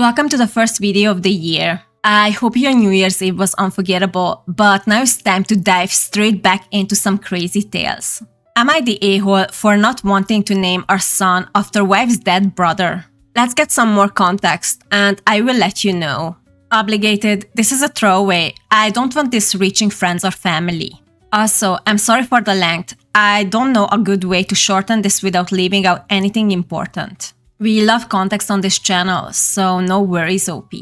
Welcome to the first video of the year. I hope your New Year's Eve was unforgettable, but now it's time to dive straight back into some crazy tales. Am I the a-hole for not wanting to name our son after wife's dead brother? Let's get some more context, and I will let you know. Obligated, this is a throwaway. I don't want this reaching friends or family. Also, I'm sorry for the length. I don't know a good way to shorten this without leaving out anything important. We love context on this channel, so no worries, OP.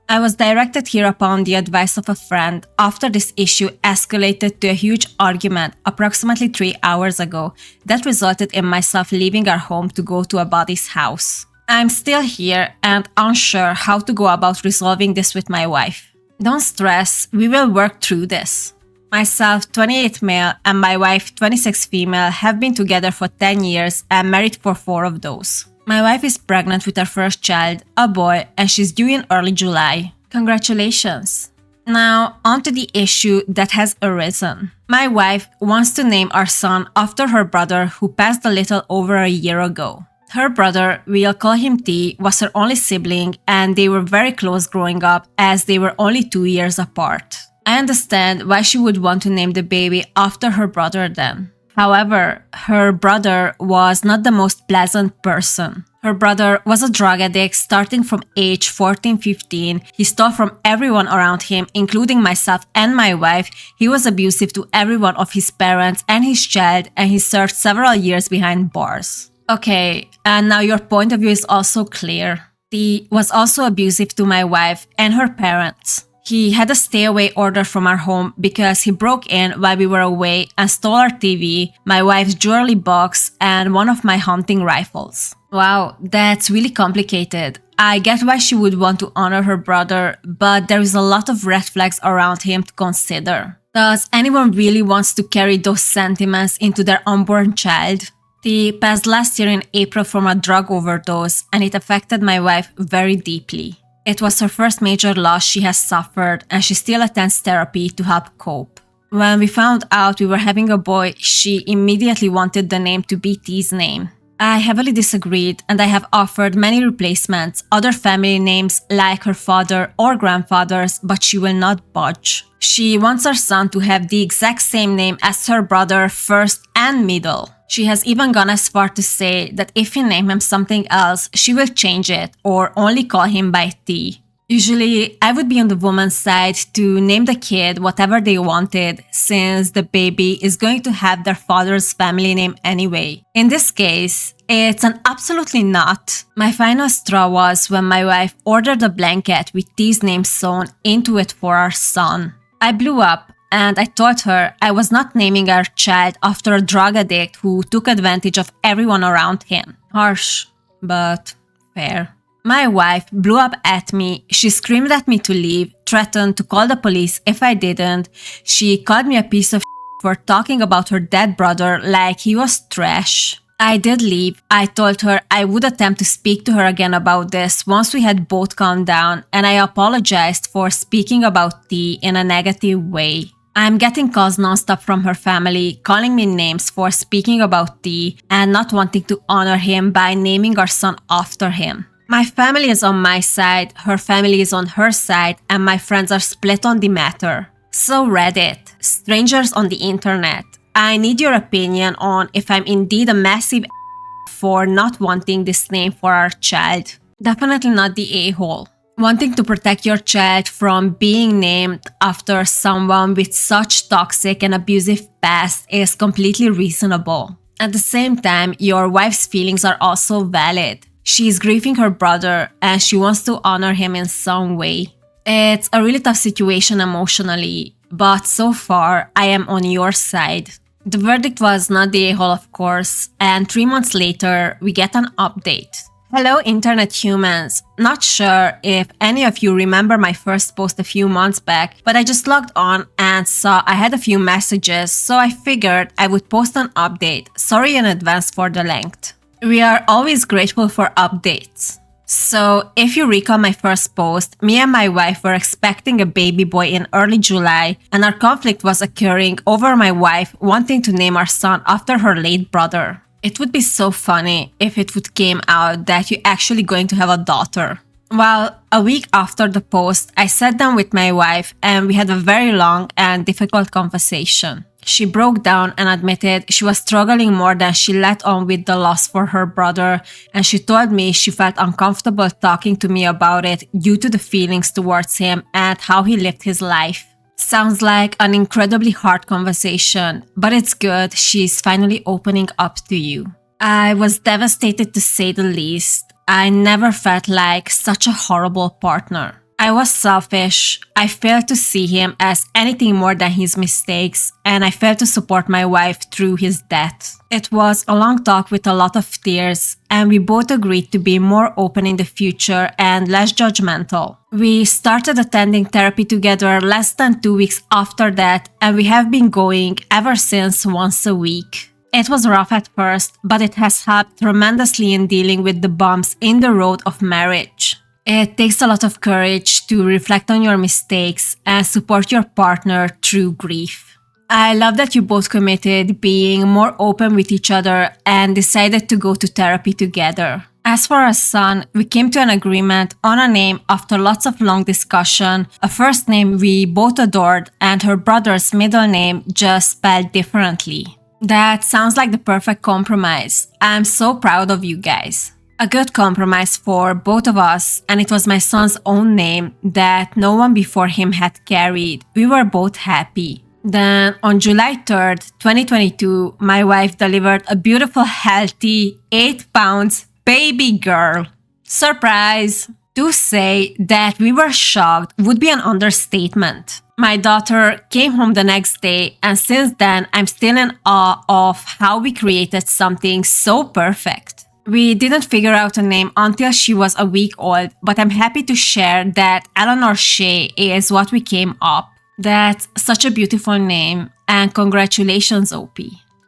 I was directed here upon the advice of a friend after this issue escalated to a huge argument approximately 3 hours ago that resulted in myself leaving our home to go to a buddy's house. I'm still here and unsure how to go about resolving this with my wife. Don't stress, we will work through this. Myself, 28 male, and my wife, 26 female, have been together for 10 years and married for 4 of those. My wife is pregnant with her first child, a boy, and she's due in early July. Congratulations! Now, on to the issue that has arisen. My wife wants to name our son after her brother who passed a little over a year ago. Her brother, we'll call him T, was her only sibling and they were very close growing up as they were only 2 years apart. I understand why she would want to name the baby after her brother then. However, her brother was not the most pleasant person. Her brother was a drug addict starting from age 14-15. He stole from everyone around him, including myself and my wife. He was abusive to every one of his parents and his child, and he served several years behind bars. Okay, and now your point of view is also clear. He was also abusive to my wife and her parents. He had a stay-away order from our home because he broke in while we were away and stole our TV, my wife's jewelry box, and one of my hunting rifles. Wow, that's really complicated. I get why she would want to honor her brother, but there is a lot of red flags around him to consider. Does anyone really want to carry those sentiments into their unborn child? He passed last year in April from a drug overdose, and it affected my wife very deeply. It was her first major loss she has suffered, and she still attends therapy to help cope. When we found out we were having a boy, she immediately wanted the name to be T's name. I heavily disagreed, and I have offered many replacements, other family names like her father or grandfather's, but she will not budge. She wants her son to have the exact same name as her brother, first and middle. She has even gone as far to say that if we name him something else, she will change it or only call him by T. Usually, I would be on the woman's side to name the kid whatever they wanted, since the baby is going to have their father's family name anyway. In this case, it's an absolutely not. My final straw was when my wife ordered a blanket with T's name sewn into it for our son. I blew up. And I told her I was not naming our child after a drug addict who took advantage of everyone around him. Harsh, but fair. My wife blew up at me. She screamed at me to leave, threatened to call the police if I didn't. She called me a piece of for talking about her dead brother like he was trash. I did leave. I told her I would attempt to speak to her again about this once we had both calmed down, and I apologized for speaking about T in a negative way. I'm getting calls nonstop from her family, calling me names for speaking about T and not wanting to honor him by naming our son after him. My family is on my side, her family is on her side, and my friends are split on the matter. So Reddit, strangers on the internet, I need your opinion on if I'm indeed a massive for not wanting this name for our child. Definitely not the a-hole. Wanting to protect your child from being named after someone with such toxic and abusive past is completely reasonable. At the same time, your wife's feelings are also valid. She is grieving her brother and she wants to honor him in some way. It's a really tough situation emotionally, but so far, I am on your side. The verdict was not the a-hole, of course, and 3 months later, we get an update. Hello, internet humans. Not sure if any of you remember my first post a few months back, but I just logged on and saw I had a few messages, so I figured I would post an update. Sorry in advance for the length. We are always grateful for updates. So, if you recall my first post, me and my wife were expecting a baby boy in early July, and our conflict was occurring over my wife wanting to name our son after her late brother. It would be so funny if it would came out that you're actually going to have a daughter. Well, a week after the post, I sat down with my wife and we had a very long and difficult conversation. She broke down and admitted she was struggling more than she let on with the loss for her brother, and she told me she felt uncomfortable talking to me about it due to the feelings towards him and how he lived his life. Sounds like an incredibly hard conversation, but it's good she's finally opening up to you. I was devastated to say the least. I never felt like such a horrible partner. I was selfish. I failed to see him as anything more than his mistakes, and I failed to support my wife through his death. It was a long talk with a lot of tears, and we both agreed to be more open in the future and less judgmental. We started attending therapy together less than 2 weeks after that, and we have been going ever since once a week. It was rough at first, but it has helped tremendously in dealing with the bumps in the road of marriage. It takes a lot of courage to reflect on your mistakes and support your partner through grief. I love that you both committed being more open with each other and decided to go to therapy together. As for our son, we came to an agreement on a name after lots of long discussion, a first name we both adored, and her brother's middle name just spelled differently. That sounds like the perfect compromise. I'm so proud of you guys. A good compromise for both of us, and it was my son's own name that no one before him had carried. We were both happy. Then on July 3rd, 2022, my wife delivered a beautiful, healthy 8 pounds baby girl. Surprise! To say that we were shocked would be an understatement. My daughter came home the next day, and since then, I'm still in awe of how we created something so perfect. We didn't figure out a name until she was a week old, but I'm happy to share that Eleanor Shea is what we came up. That's such a beautiful name, and congratulations, OP.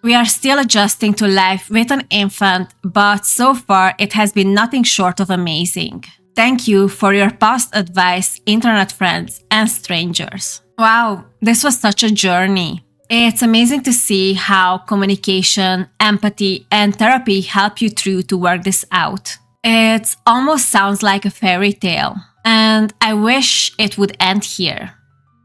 We are still adjusting to life with an infant, but so far it has been nothing short of amazing. Thank you for your past advice, internet friends and strangers. Wow, this was such a journey. It's amazing to see how communication, empathy, and therapy help you through to work this out. It almost sounds like a fairy tale, and I wish it would end here.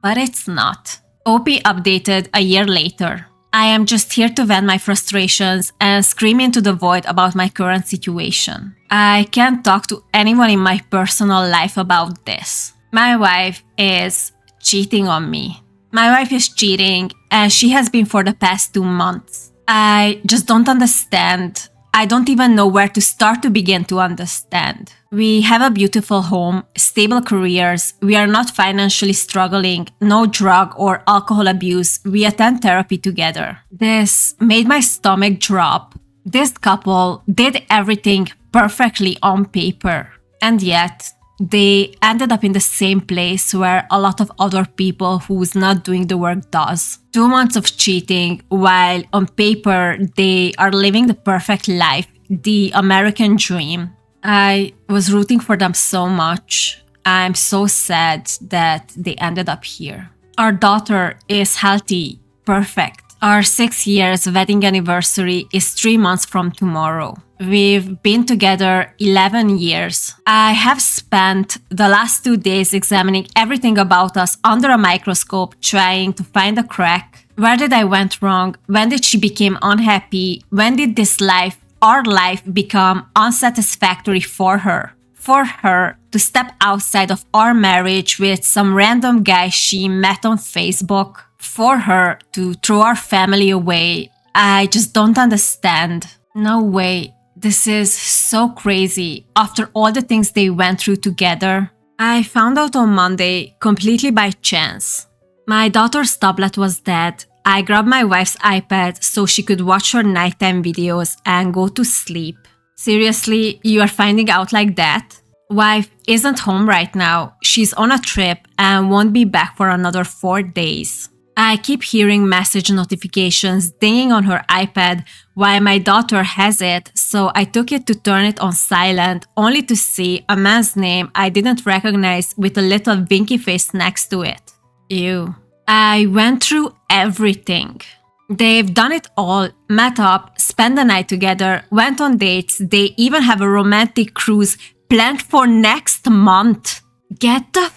But it's not. OP updated a year later. I am just here to vent my frustrations and scream into the void about my current situation. I can't talk to anyone in my personal life about this. My wife is cheating on me. My wife is cheating, and she has been for the past 2 months. I just don't understand. I don't even know where to start to begin to understand. We have a beautiful home, stable careers, we are not financially struggling, no drug or alcohol abuse, we attend therapy together. This made my stomach drop. This couple did everything perfectly on paper, and yet they ended up in the same place where a lot of other people who's not doing the work does. 2 months of cheating, while on paper they are living the perfect life, the American dream. I was rooting for them so much. I'm so sad that they ended up here. Our daughter is healthy, perfect. Our 6 years wedding anniversary is 3 months from tomorrow. We've been together 11 years. I have spent the last 2 days examining everything about us under a microscope, trying to find a crack. Where did I went wrong? When did she become unhappy? When did this life, our life, become unsatisfactory for her? For her to step outside of our marriage with some random guy she met on Facebook? For her to throw our family away? I just don't understand. No way. This is so crazy. After all the things they went through together. I found out on Monday, completely by chance. My daughter's tablet was dead. I grabbed my wife's iPad so she could watch her nighttime videos and go to sleep. Seriously, you are finding out like that? Wife isn't home right now. She's on a trip and won't be back for another 4 days. I keep hearing message notifications dinging on her iPad while my daughter has it, so I took it to turn it on silent, only to see a man's name I didn't recognize with a little winky face next to it. Ew. I went through everything. They've done it all, met up, spent the night together, went on dates, they even have a romantic cruise planned for next month. Get the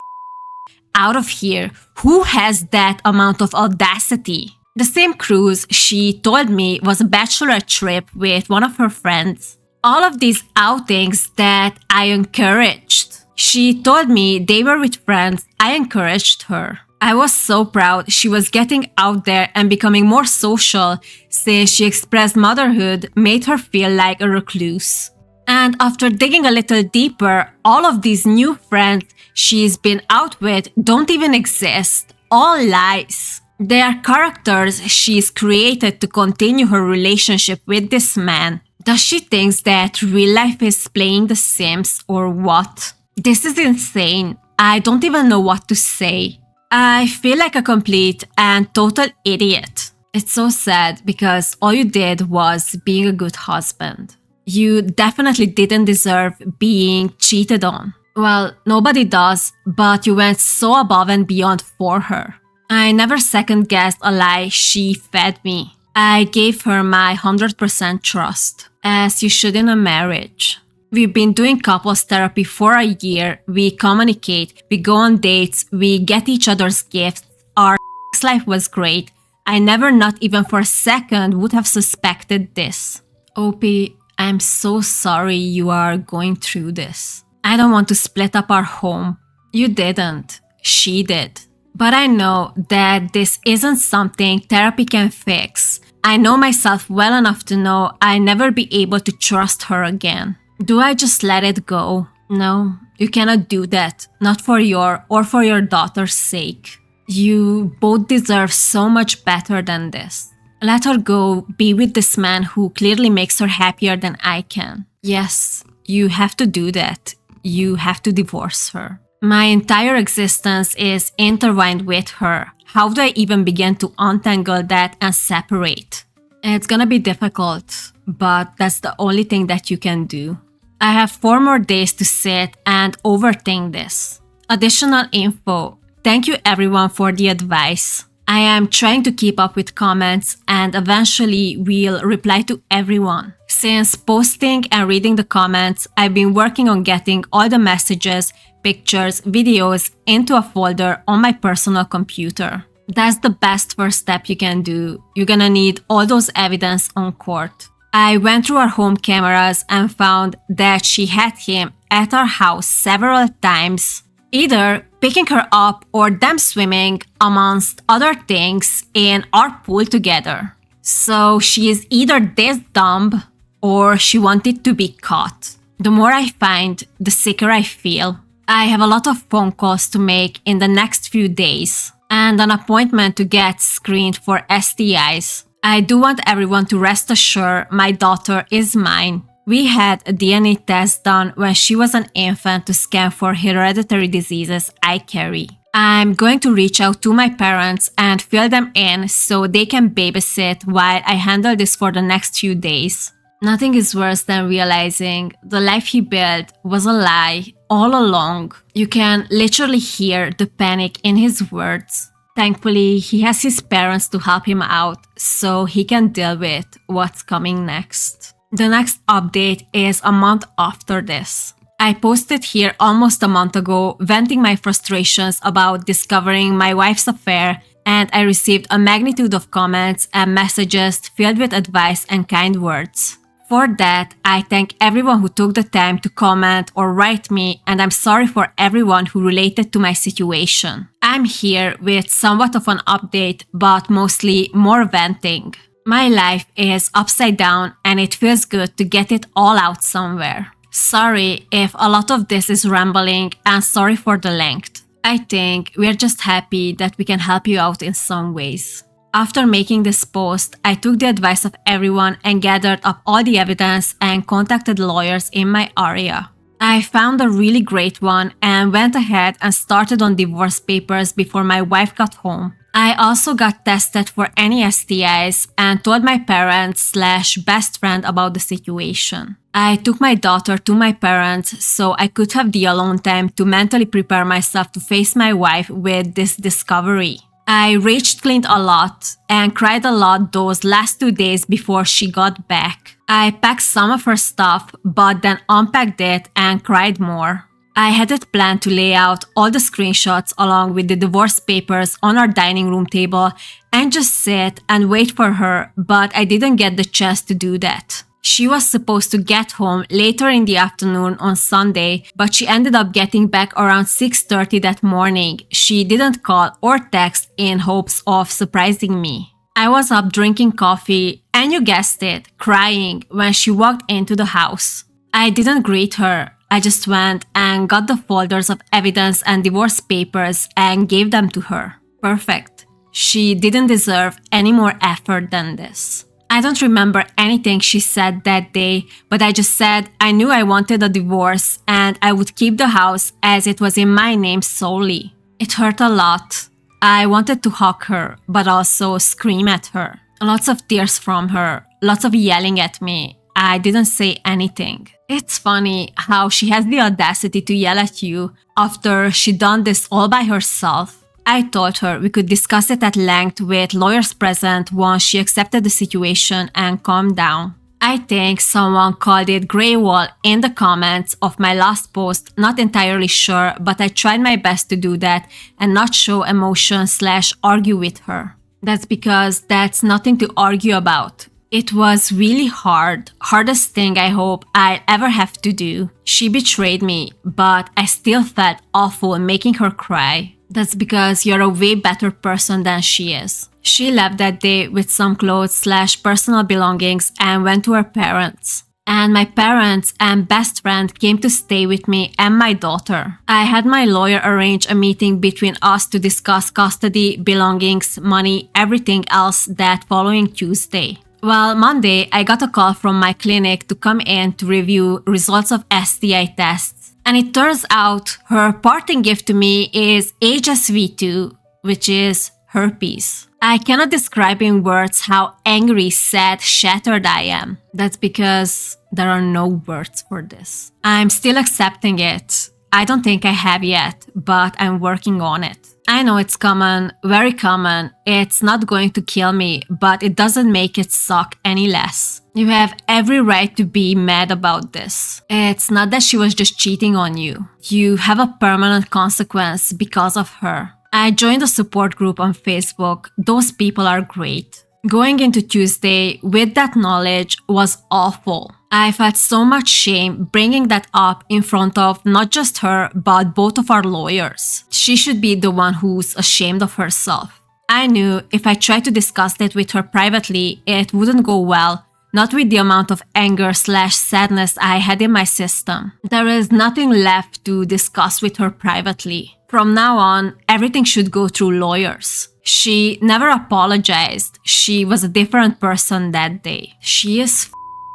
out of here. Who has that amount of audacity? The same cruise she told me was a bachelor trip with one of her friends. All of these outings that I encouraged. She told me they were with friends. I encouraged her. I was so proud she was getting out there and becoming more social since she expressed motherhood made her feel like a recluse. And after digging a little deeper, all of these new friends she's been out with don't even exist. All lies. They are characters she's created to continue her relationship with this man. Does she think that real life is playing The Sims or what? This is insane. I don't even know what to say. I feel like a complete and total idiot. It's so sad because all you did was being a good husband. You definitely didn't deserve being cheated on. Well, nobody does, but you went so above and beyond for her. I never second-guessed a lie she fed me. I gave her my 100% trust, as you should in a marriage. We've been doing couples therapy for a year. We communicate, we go on dates, we get each other's gifts. Our life was great. I never, not even for a second, would have suspected this. Opie, I'm so sorry you are going through this. I don't want to split up our home. You didn't. She did. But I know that this isn't something therapy can fix. I know myself well enough to know I'll never be able to trust her again. Do I just let it go? No, you cannot do that. Not for your or for your daughter's sake. You both deserve so much better than this. Let her go be with this man who clearly makes her happier than I can. Yes, you have to do that. You have to divorce her. My entire existence is intertwined with her. How do I even begin to untangle that and separate? It's gonna be difficult, but that's the only thing that you can do. I have 4 more days to sit and overthink this. Additional info. Thank you everyone for the advice. I am trying to keep up with comments and eventually will reply to everyone. Since posting and reading the comments, I've been working on getting all the messages, pictures, videos into a folder on my personal computer. That's the best first step you can do. You're gonna need all those evidence on court. I went through our home cameras and found that she had him at our house several times, either picking her up or them swimming, amongst other things, in our pool together. So she is either this dumb or she wanted to be caught. The more I find, the sicker I feel. I have a lot of phone calls to make in the next few days and an appointment to get screened for STIs. I do want everyone to rest assured my daughter is mine. We had a DNA test done when she was an infant to scan for hereditary diseases I carry. I'm going to reach out to my parents and fill them in so they can babysit while I handle this for the next few days. Nothing is worse than realizing the life he built was a lie all along. You can literally hear the panic in his words. Thankfully, he has his parents to help him out so he can deal with what's coming next. The next update is a month after this. I posted here almost a month ago venting my frustrations about discovering my wife's affair, and I received a magnitude of comments and messages filled with advice and kind words. For that, I thank everyone who took the time to comment or write me, and I'm sorry for everyone who related to my situation. I'm here with somewhat of an update, but mostly more venting. My life is upside down and it feels good to get it all out somewhere. Sorry if a lot of this is rambling and sorry for the length. I think we're just happy that we can help you out in some ways. After making this post, I took the advice of everyone and gathered up all the evidence and contacted lawyers in my area. I found a really great one and went ahead and started on divorce papers before my wife got home. I also got tested for any STIs and told my parents/best friend about the situation. I took my daughter to my parents so I could have the alone time to mentally prepare myself to face my wife with this discovery. I rage cleaned a lot and cried a lot those last 2 days before she got back. I packed some of her stuff, but then unpacked it and cried more. I had it planned to lay out all the screenshots along with the divorce papers on our dining room table and just sit and wait for her, but I didn't get the chance to do that. She was supposed to get home later in the afternoon on Sunday, but she ended up getting back around 6:30 that morning. She didn't call or text in hopes of surprising me. I was up drinking coffee, and you guessed it, crying when she walked into the house. I didn't greet her. I just went and got the folders of evidence and divorce papers and gave them to her. Perfect. She didn't deserve any more effort than this. I don't remember anything she said that day, but I just said I knew I wanted a divorce and I would keep the house as it was in my name solely. It hurt a lot. I wanted to hug her, but also scream at her. Lots of tears from her, lots of yelling at me. I didn't say anything. It's funny how she has the audacity to yell at you after she done this all by herself. I told her we could discuss it at length with lawyers present once she accepted the situation and calmed down. I think someone called it grey wall in the comments of my last post, not entirely sure, but I tried my best to do that and not show emotion/argue with her. That's because that's nothing to argue about. It was really hard, hardest thing I hope I'll ever have to do. She betrayed me, but I still felt awful making her cry. That's because you're a way better person than she is. She left that day with some clothes/personal belongings and went to her parents. And my parents and best friend came to stay with me and my daughter. I had my lawyer arrange a meeting between us to discuss custody, belongings, money, everything else that following Tuesday. Well, Monday, I got a call from my clinic to come in to review results of STI tests. And it turns out her parting gift to me is HSV2, which is herpes. I cannot describe in words how angry, sad, shattered I am. That's because there are no words for this. I'm still accepting it. I don't think I have yet, but I'm working on it. I know it's common, very common. It's not going to kill me, but it doesn't make it suck any less. You have every right to be mad about this. It's not that she was just cheating on you. You have a permanent consequence because of her. I joined a support group on Facebook. Those people are great. Going into Tuesday with that knowledge was awful. I felt so much shame bringing that up in front of not just her, but both of our lawyers. She should be the one who's ashamed of herself. I knew if I tried to discuss it with her privately, it wouldn't go well, not with the amount of anger/sadness I had in my system. There is nothing left to discuss with her privately. From now on, everything should go through lawyers. She never apologized. She was a different person that day. She is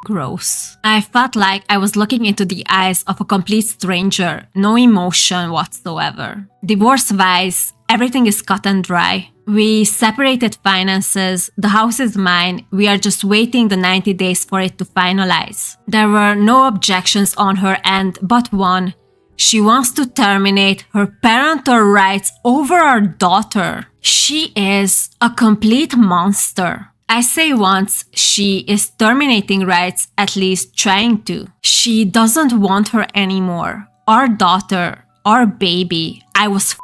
gross. I felt like I was looking into the eyes of a complete stranger, no emotion whatsoever. Divorce-wise, everything is cut and dry. We separated finances, the house is mine, we are just waiting the 90 days for it to finalize. There were no objections on her end but one. She wants to terminate her parental rights over our daughter. She is a complete monster. I say once, she is terminating rights, at least trying to. She doesn't want her anymore. Our daughter, our baby. I was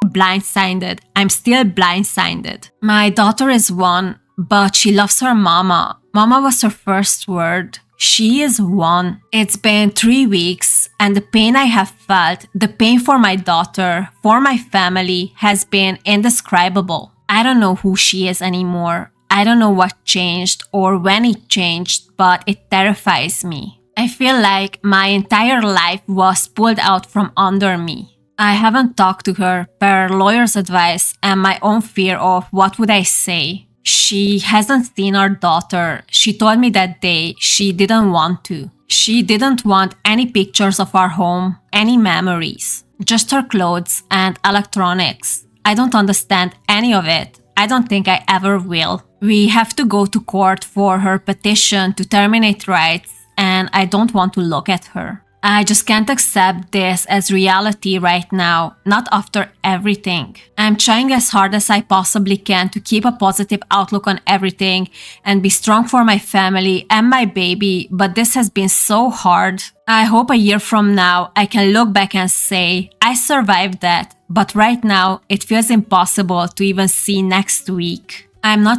blindsided. I'm still blindsided. My daughter is 1, but she loves her mama. Mama was her first word. She is 1. It's been 3 weeks, and the pain I have felt, the pain for my daughter, for my family, has been indescribable. I don't know who she is anymore. I don't know what changed or when it changed, but it terrifies me. I feel like my entire life was pulled out from under me. I haven't talked to her per lawyer's advice and my own fear of what would I say. She hasn't seen our daughter. She told me that day she didn't want to. She didn't want any pictures of our home, any memories, just her clothes and electronics. I don't understand any of it. I don't think I ever will. We have to go to court for her petition to terminate rights, and I don't want to look at her. I just can't accept this as reality right now, not after everything. I'm trying as hard as I possibly can to keep a positive outlook on everything and be strong for my family and my baby, but this has been so hard. I hope a year from now I can look back and say, I survived that, but right now it feels impossible to even see next week. I'm not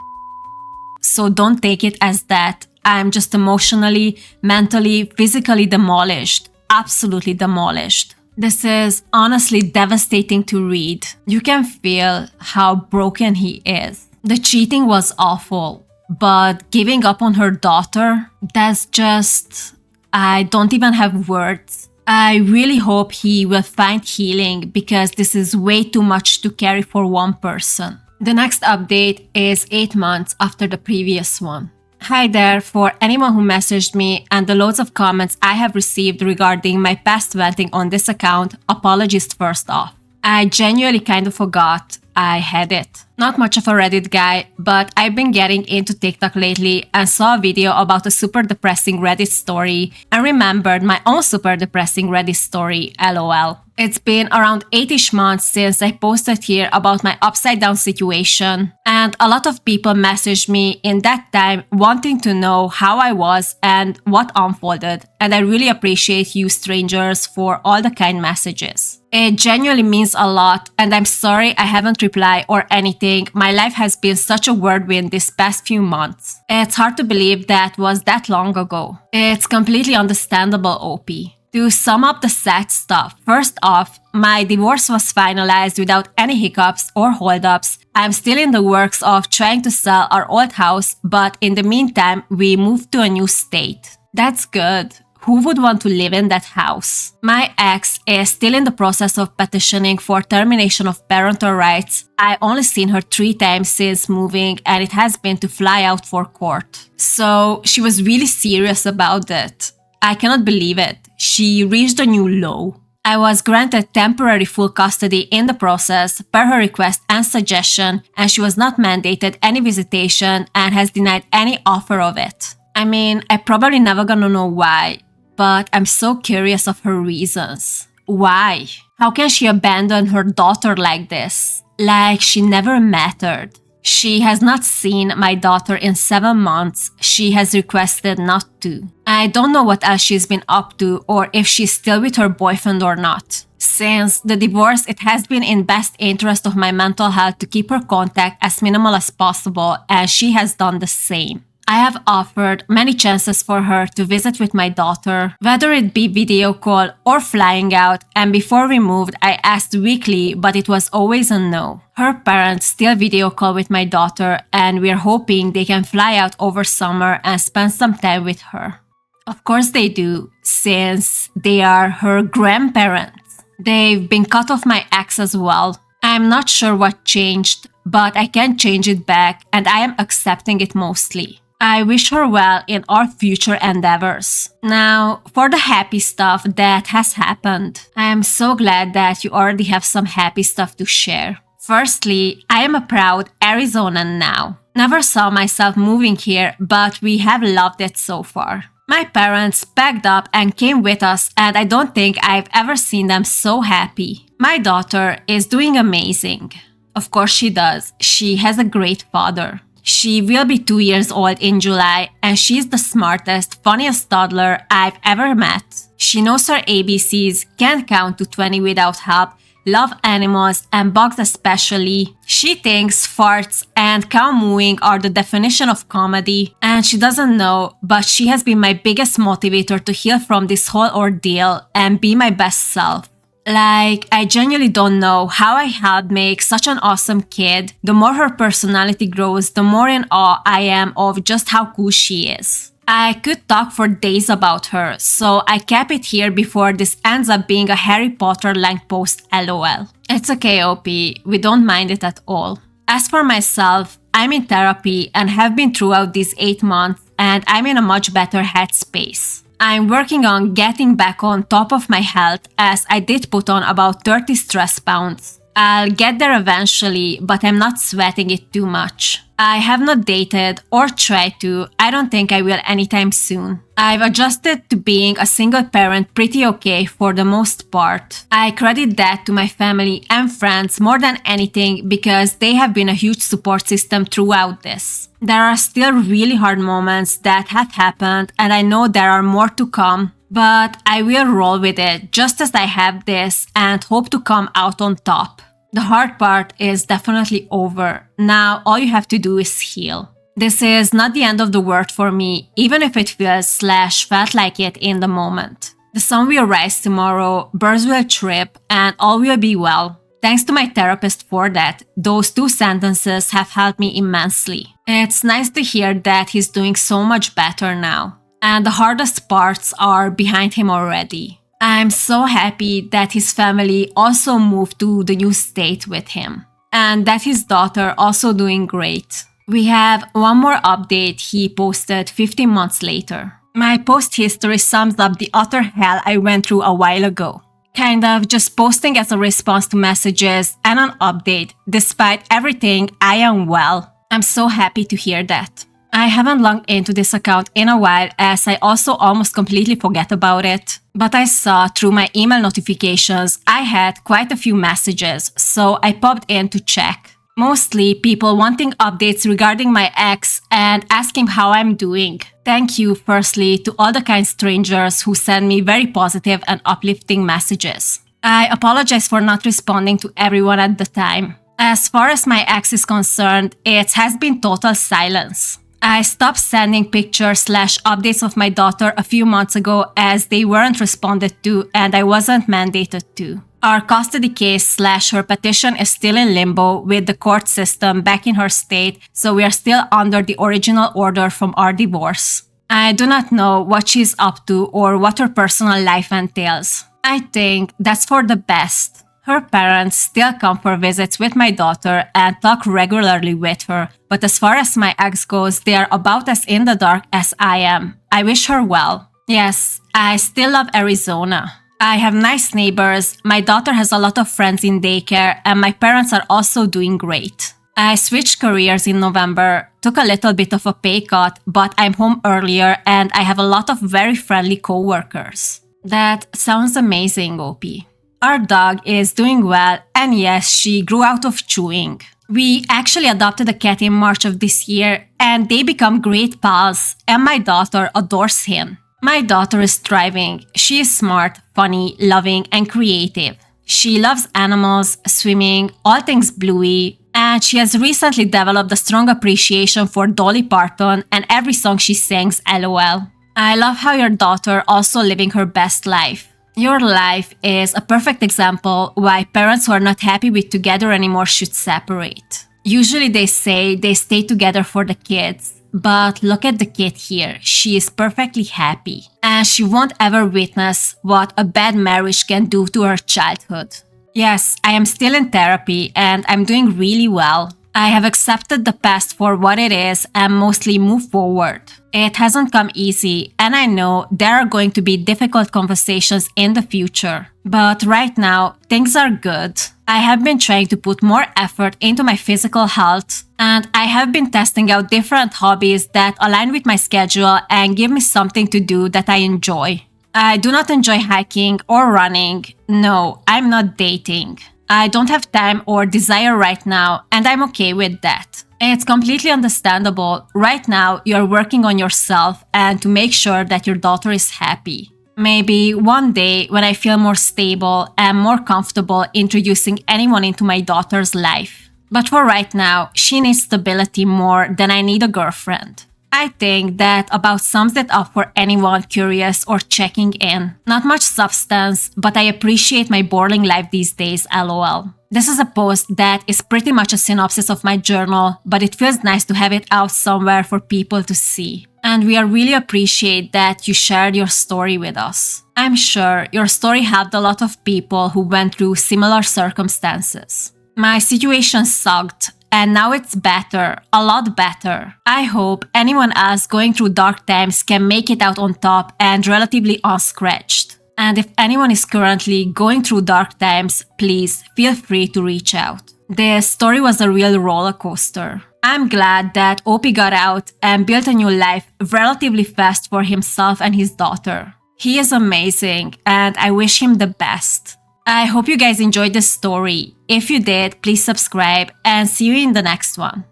so don't take it as that. I'm just emotionally, mentally, physically demolished. Absolutely demolished. This is honestly devastating to read. You can feel how broken he is. The cheating was awful, but giving up on her daughter, that's just... I don't even have words. I really hope he will find healing because this is way too much to carry for one person. The next update is 8 months after the previous one. Hi there, for anyone who messaged me and the loads of comments I have received regarding my past venting on this account, apologies first off. I genuinely kind of forgot I had it. Not much of a Reddit guy, but I've been getting into TikTok lately and saw a video about a super depressing Reddit story and remembered my own super depressing Reddit story, lol. It's been around 8-ish months since I posted here about my upside down situation, and a lot of people messaged me in that time wanting to know how I was and what unfolded, and I really appreciate you strangers for all the kind messages. It genuinely means a lot, and I'm sorry I haven't replied or anything. My life has been such a whirlwind this past few months. It's hard to believe that was that long ago. It's completely understandable, OP. To sum up the sad stuff, first off, my divorce was finalized without any hiccups or holdups. I'm still in the works of trying to sell our old house, but in the meantime, we moved to a new state. That's good. Who would want to live in that house? My ex is still in the process of petitioning for termination of parental rights. I only seen her 3 times since moving, and it has been to fly out for court. So she was really serious about it. I cannot believe it. She reached a new low. I was granted temporary full custody in the process per her request and suggestion, and she was not mandated any visitation and has denied any offer of it. I mean, I probably never gonna know why, but I'm so curious of her reasons. Why? How can she abandon her daughter like this? Like she never mattered. She has not seen my daughter in 7 months. She has requested not to. I don't know what else she's been up to or if she's still with her boyfriend or not. Since the divorce, it has been in best interest of my mental health to keep her contact as minimal as possible, and she has done the same. I have offered many chances for her to visit with my daughter, whether it be video call or flying out, and before we moved I asked weekly, but it was always a no. Her parents still video call with my daughter, and we're hoping they can fly out over summer and spend some time with her. Of course they do, since they are her grandparents. They've been cut off my ex as well. I'm not sure what changed, but I can't change it back, and I am accepting it mostly. I wish her well in our future endeavors. Now, for the happy stuff that has happened, I am so glad that you already have some happy stuff to share. Firstly, I am a proud Arizonan now. Never saw myself moving here, but we have loved it so far. My parents packed up and came with us, and I don't think I've ever seen them so happy. My daughter is doing amazing. Of course she does. She has a great father. She will be 2 years old in July, and she's the smartest, funniest toddler I've ever met. She knows her ABCs, can count to 20 without help, love animals, and bugs especially. She thinks farts and cow mooing are the definition of comedy, and she doesn't know, but she has been my biggest motivator to heal from this whole ordeal and be my best self. Like, I genuinely don't know how I helped make such an awesome kid. The more her personality grows, the more in awe I am of just how cool she is. I could talk for days about her, so I kept it here before this ends up being a Harry Potter-length post, lol. It's okay, OP, we don't mind it at all. As for myself, I'm in therapy and have been throughout these 8 months, and I'm in a much better headspace. I'm working on getting back on top of my health, as I did put on about 30 stress pounds. I'll get there eventually, but I'm not sweating it too much. I have not dated or tried to. I don't think I will anytime soon. I've adjusted to being a single parent pretty okay for the most part. I credit that to my family and friends more than anything because they have been a huge support system throughout this. There are still really hard moments that have happened, and I know there are more to come. But I will roll with it just as I have this and hope to come out on top. The hard part is definitely over. Now all you have to do is heal. This is not the end of the world for me, even if it felt like it in the moment. The sun will rise tomorrow, birds will chirp, and all will be well. Thanks to my therapist for that. Those 2 sentences have helped me immensely. It's nice to hear that he's doing so much better now. And the hardest parts are behind him already. I'm so happy that his family also moved to the new state with him, and that his daughter also doing great. We have one more update he posted 15 months later. My post history sums up the utter hell I went through a while ago. Kind of just posting as a response to messages and an update. Despite everything, I am well. I'm so happy to hear that. I haven't logged into this account in a while as I also almost completely forget about it. But I saw through my email notifications I had quite a few messages, so I popped in to check. Mostly people wanting updates regarding my ex and asking how I'm doing. Thank you firstly to all the kind strangers who send me very positive and uplifting messages. I apologize for not responding to everyone at the time. As far as my ex is concerned, it has been total silence. I stopped sending pictures/updates of my daughter a few months ago as they weren't responded to and I wasn't mandated to. Our custody case/her petition is still in limbo with the court system back in her state, so we are still under the original order from our divorce. I do not know what she's up to or what her personal life entails. I think that's for the best. Her parents still come for visits with my daughter and talk regularly with her, but as far as my ex goes, they are about as in the dark as I am. I wish her well. Yes, I still love Arizona. I have nice neighbors, my daughter has a lot of friends in daycare, and my parents are also doing great. I switched careers in November, took a little bit of a pay cut, but I'm home earlier and I have a lot of very friendly co-workers. That sounds amazing, OP. Our dog is doing well, and yes, she grew out of chewing. We actually adopted a cat in March of this year, and they become great pals, and my daughter adores him. My daughter is thriving. She is smart, funny, loving, and creative. She loves animals, swimming, all things bluey, and she has recently developed a strong appreciation for Dolly Parton and every song she sings, LOL. I love how your daughter also living her best life. Your life is a perfect example why parents who are not happy with together anymore should separate. Usually they say they stay together for the kids, but look at the kid here. She is perfectly happy, and she won't ever witness what a bad marriage can do to her childhood. Yes, I am still in therapy and I'm doing really well. I have accepted the past for what it is and mostly moved forward. It hasn't come easy, and I know there are going to be difficult conversations in the future. But right now, things are good. I have been trying to put more effort into my physical health, and I have been testing out different hobbies that align with my schedule and give me something to do that I enjoy. I do not enjoy hiking or running. No, I'm not dating. I don't have time or desire right now, and I'm okay with that. It's completely understandable. Right now, you're working on yourself and to make sure that your daughter is happy. Maybe one day when I feel more stable and more comfortable introducing anyone into my daughter's life. But for right now, she needs stability more than I need a girlfriend. I think that about sums it up for anyone curious or checking in. Not much substance, but I appreciate my boring life these days, LOL. This is a post that is pretty much a synopsis of my journal, but it feels nice to have it out somewhere for people to see. And we really appreciate that you shared your story with us. I'm sure your story helped a lot of people who went through similar circumstances. My situation sucked, and now it's better, a lot better. I hope anyone else going through dark times can make it out on top and relatively unscratched. And if anyone is currently going through dark times, please feel free to reach out. Their story was a real roller coaster. I'm glad that Opie got out and built a new life relatively fast for himself and his daughter. He is amazing, and I wish him the best. I hope you guys enjoyed this story. If you did, please subscribe and see you in the next one.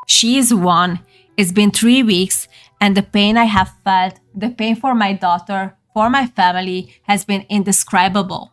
She is 1. It's been 3 weeks, and the pain I have felt, the pain for my daughter, for my family, has been indescribable.